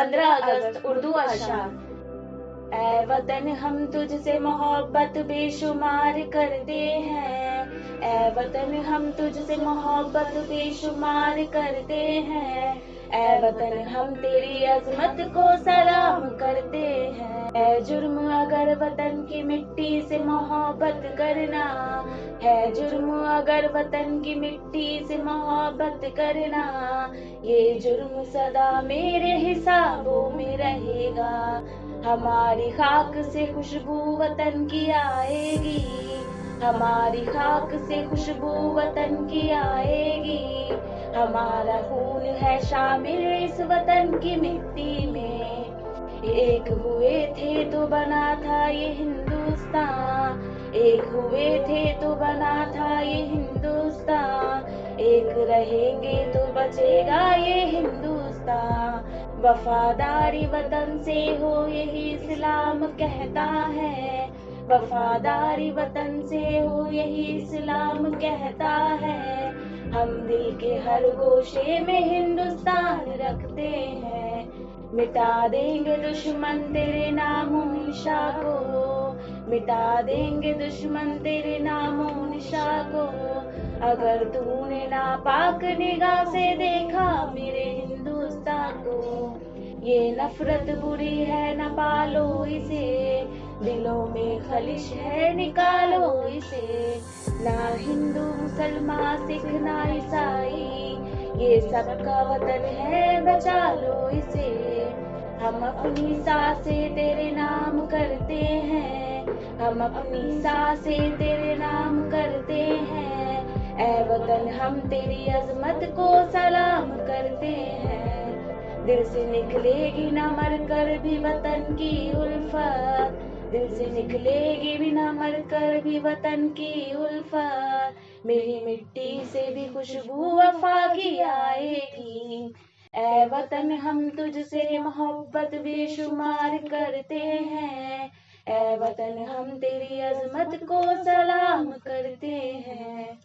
15 अगस्त उर्दू अशार। ऐ वतन हम तुझसे मोहब्बत बेशुमार करते हैं, ऐ वतन हम तुझसे मोहब्बत बेशुमार करते हैं, ऐ वतन हम तेरी अजमत को सलाम करते हैं। है जुर्म अगर वतन की मिट्टी से मोहब्बत करना, है जुर्म अगर वतन की मिट्टी से मोहब्बत करना, ये जुर्म सदा मेरे हिसाबों में रहेगा। हमारी खाक से खुशबू वतन की आएगी, हमारी खाक से खुशबू वतन की आएगी। हमारा खून है शामिल इस वतन की मिट्टी में। एक हुए थे तो बना था ये हिंदुस्तान, एक हुए थे तो बना था ये हिंदुस्तान, एक रहेंगे तो बचेगा ये हिंदुस्तान। वफादारी वतन से हो यही इस्लाम कहता है, वफादारी वतन से हो यही इस्लाम कहता है। हम दिल के हर गोशे में हिंदुस्तान रखते हैं। मिटा देंगे दुश्मन तेरे नामो निशा को, मिटा देंगे दुश्मन तेरे नामो निशा को। अगर तूने नापाक निगाह से देखा मेरे हिंदुस्तान को। ये नफरत बुरी है न पालो इसे, दिलों में खलिश है निकालो इसे। ना हिंदू मुसलमान सिख ना ईसाई, ये सबका वतन है बचा लो इसे। हम अपनी सांसें तेरे नाम करते हैं, हम अपनी सांसें तेरे नाम करते हैं। ऐ वतन हम तेरी अजमत को सलाम करते हैं। दिल से निकलेगी ना मर कर भी वतन की उल्फत, दिल से निकलेगी भी ना मर कर भी वतन की उल्फत। मेरी मिट्टी से भी खुशबू वफा की आएगी। ऐ वतन हम तुझसे मोहब्बत बेशुमार करते हैं, ऐ वतन हम तेरी अजमत को सलाम करते हैं।